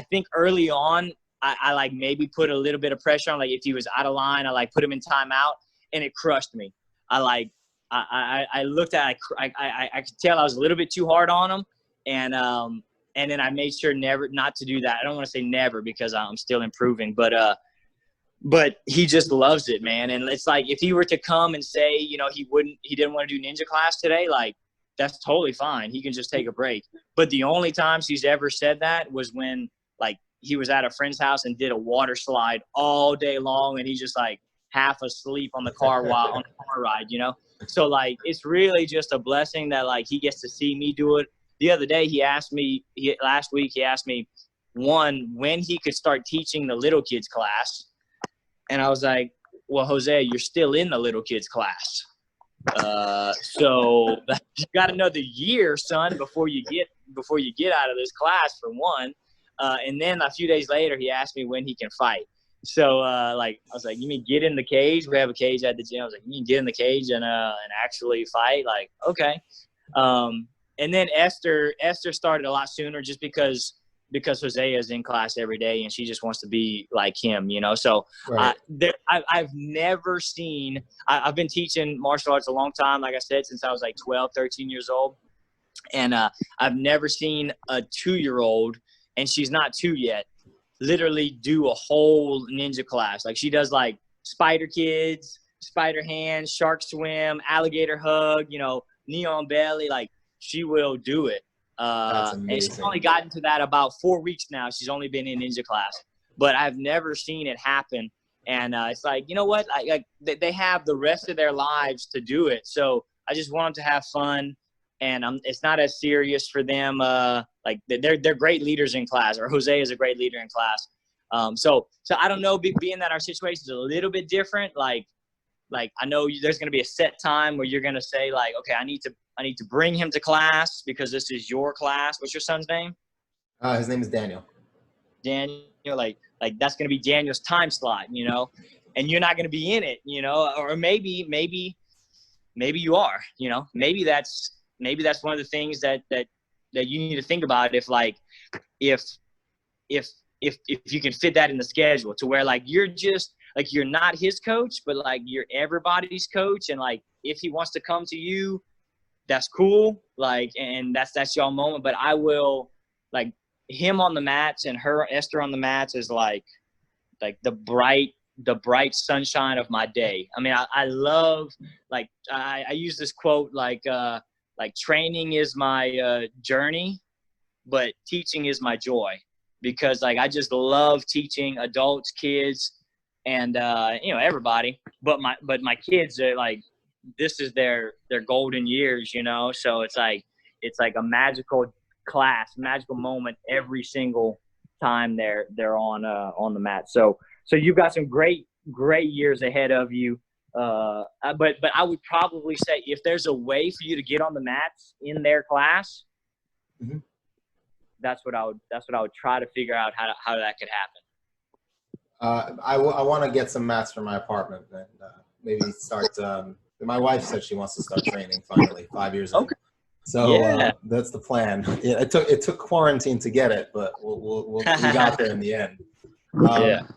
think early on, I like maybe put a little bit of pressure on, like if he was out of line, I like put him in timeout, and it crushed me. I looked at, I could tell I was a little bit too hard on him, and then I made sure never not to do that. I don't want to say never because I'm still improving, but he just loves it, man. And it's like, if he were to come and say, he didn't want to do ninja class today, like that's totally fine. He can just take a break. But the only times he's ever said that was when like he was at a friend's house and did a water slide all day long. And he's just like half asleep on the car ride, So like, it's really just a blessing that like he gets to see me do it. The other day last week, he asked me when he could start teaching the little kids class. And I was like, well, Jose, you're still in the little kids class. So you got another year, son, before you get out of this class, for one. And then a few days later, he asked me when he can fight. So I was like, you mean get in the cage? We have a cage at the gym. I was like, you mean get in the cage and actually fight? Like, okay. And then Esther started a lot sooner just because Hosea is in class every day and she just wants to be like him, So
right.
I've never seen – I've been teaching martial arts a long time, like I said, since I was like 12, 13 years old. And I've never seen a 2-year-old, and she's not 2 yet, literally do a whole ninja class. Like she does like spider kids, spider hands, shark swim, alligator hug, knee on belly. Like she will do it. And she's only gotten to that about 4 weeks now. She's only been in ninja class, but I've never seen it happen. And it's like, you know what? Like they have the rest of their lives to do it. So I just want them to have fun and it's not as serious for them. Like they're great leaders in class, or Jose is a great leader in class. So I don't know, being that our situation is a little bit different. Like I know there's going to be a set time where you're going to say like, okay, I need to bring him to class because this is your class. What's your son's name?
His name is Daniel.
Daniel, like that's going to be Daniel's time slot, and you're not going to be in it, or maybe you are, maybe that's one of the things that you need to think about. If you can fit that in the schedule to where like you're just like, you're not his coach, but like you're everybody's coach. And like, if he wants to come to you, that's cool. Like, and that's your moment. But I will, like, him on the mats and Esther on the mats is like the bright sunshine of my day. I mean, I love, like, I use this quote, like training is my journey, but teaching is my joy, because like, I just love teaching adults, kids, and everybody, but my kids are like, this is their golden years, so it's like a magical class, magical moment every single time they're on the mat. So you've got some great years ahead of you. But I would probably say, if there's a way for you to get on the mats in their class,
mm-hmm.
that's what I would try to figure out how that could happen.
I want to get some mats for my apartment and maybe start. My wife said she wants to start training finally, 5 years ago.
Okay.
So
yeah.
That's the plan. Yeah, it took quarantine to get it, but we got there in the end.
Yeah.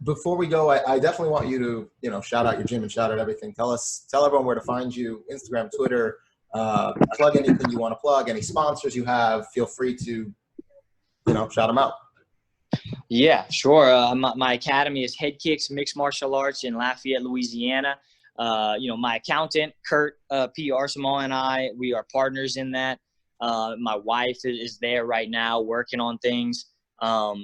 Before we go, I definitely want you to shout out your gym and shout out everything. Tell everyone where to find you: Instagram, Twitter. Plug anything you want to plug. Any sponsors you have, feel free to shout them out.
Yeah, sure. My academy is Head Kicks Mixed Martial Arts in Lafayette, Louisiana. My accountant, Kurt P. Arsemal, and I, we are partners in that. My wife is there right now working on things. I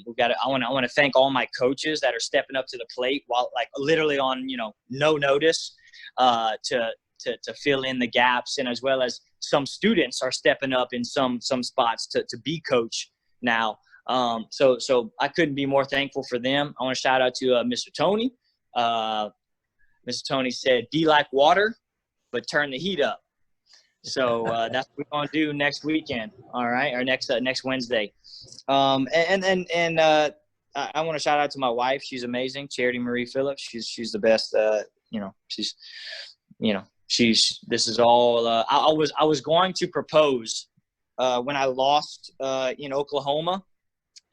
want to thank all my coaches that are stepping up to the plate while, like, literally on, no notice, to fill in the gaps, and as well as some students are stepping up in some spots to be coach now. So I couldn't be more thankful for them. I want to shout out to Mr. Tony. Mr. Tony said, "Be like water, but turn the heat up." So that's what we're gonna do next weekend. All right, or next Wednesday. I want to shout out to my wife. She's amazing, Charity Marie Phillips. She's the best. This is all. I was going to propose when I lost in Oklahoma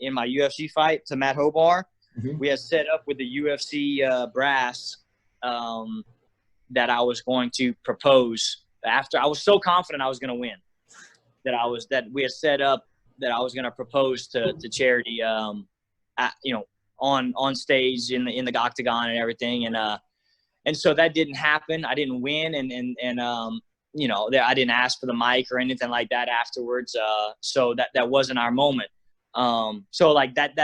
in my UFC fight to Matt Hobar.
Mm-hmm.
We had set up with the UFC brass that I was going to propose after. I was so confident I was going to win that we had set up that I was going to propose to Charity, on stage in the octagon and everything. And so that didn't happen. I didn't win. I didn't ask for the mic or anything like that afterwards. So that wasn't our moment. So like that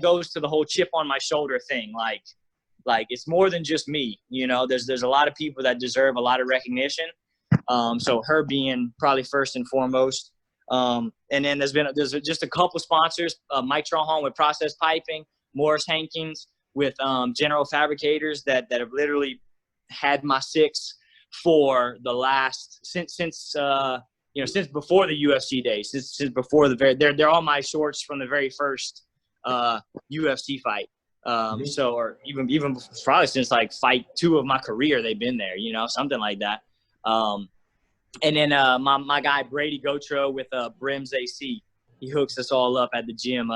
goes to the whole chip on my shoulder thing. Like it's more than just me, there's a lot of people that deserve a lot of recognition. So her being probably first and foremost. And then there's just a couple sponsors, Mike Trahon with Process Piping, Morris Hankins with General Fabricators that have literally had my six for the last since before the UFC days, since before they're all my shorts from the very first UFC fight. So, or even probably since like fight 2 of my career, they've been there, something like that. And then my guy Brady Gotro with Brims AC, he hooks us all up at the gym,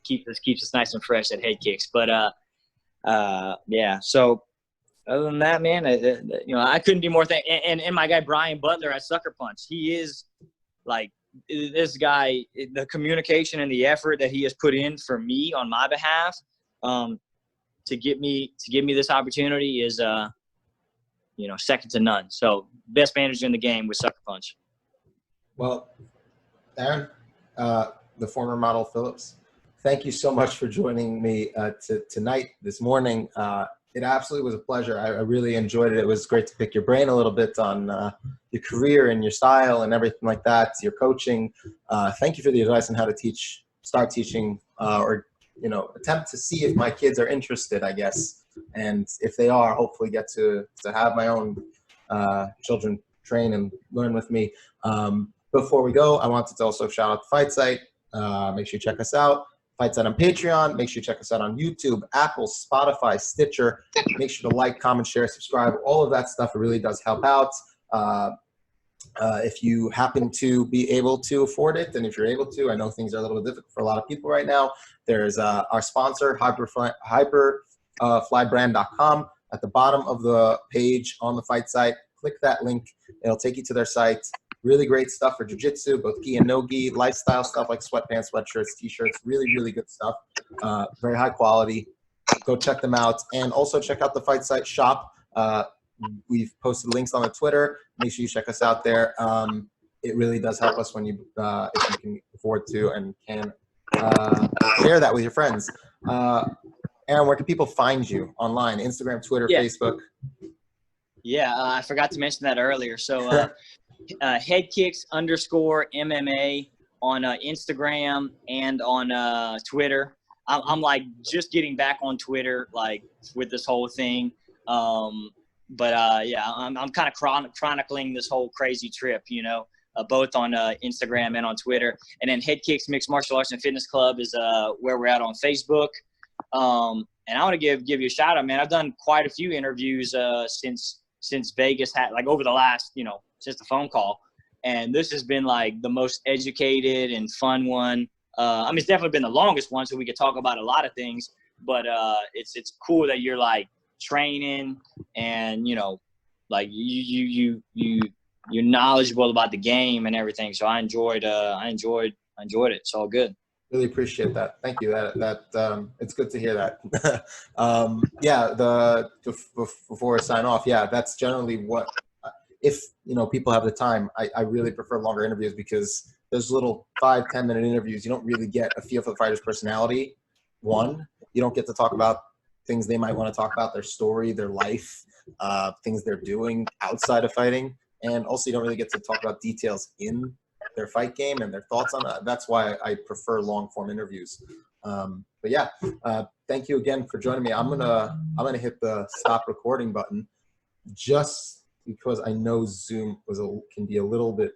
keeps us nice and fresh at Head Kicks. But yeah. So other than that, man, I couldn't be more and my guy Brian Butler at Sucker Punch, he is like this guy. The communication and the effort that he has put in for me on my behalf, to give me this opportunity is second to none. So best manager in the game with Sucker Punch.
Well, Aaron, the former model Phillips, thank you so much for joining me tonight, this morning. It absolutely was a pleasure. I really enjoyed it. It was great to pick your brain a little bit on your career and your style and everything like that, your coaching. Thank you for the advice on how to start teaching, or, attempt to see if my kids are interested, I guess. And if they are, hopefully get to have my own children train and learn with me. Before we go, I wanted to also shout out the Fight Site. Make sure you check us out. Fight Site on Patreon. Make sure you check us out on YouTube, Apple, Spotify, Stitcher. Make sure to like, comment, share, subscribe. All of that stuff, it really does help out. If you happen to be able to afford it, and if you're able to, I know things are a little bit difficult for a lot of people right now. There's our sponsor, hyperflybrand.com. At the bottom of the page on the Fight Site, click that link. It'll take you to their site. Really great stuff for jiu-jitsu, both gi and no gi, lifestyle stuff like sweatpants, sweatshirts, t-shirts, really, really good stuff. Very high quality. Go check them out. And also check out the Fight Site shop. We've posted links on the Twitter. Make sure you check us out there. It really does help us when if you can afford to and can share that with your friends. Aaron, where can people find you online? Instagram, Twitter, Facebook?
Yeah, I forgot to mention that earlier. So headkicks_MMA on Instagram and on Twitter. I'm like just getting back on Twitter, like with this whole thing. But I'm kind of chronicling this whole crazy trip, both on Instagram and on Twitter. And then Head Kicks Mixed Martial Arts and Fitness Club is where we're at on Facebook. And I want to give you a shout out, man. I've done quite a few interviews since Vegas had, like, over the last, since the phone call. And this has been like the most educated and fun one. It's definitely been the longest one, so we could talk about a lot of things, but it's cool that you're like training and, like you're knowledgeable about the game and everything. So I enjoyed it. It's all good.
Really appreciate that. Thank you. It's good to hear that. Before I sign off, that's generally what, if people have the time, I really prefer longer interviews, because those little 5-10 minute interviews, you don't really get a feel for the fighter's personality. One, you don't get to talk about things they might want to talk about, their story, their life, things they're doing outside of fighting. And also you don't really get to talk about details in their fight game and their thoughts on that. That's why I prefer long form interviews. Thank you again for joining me. I'm gonna hit the stop recording button, just because I know Zoom can be a little bit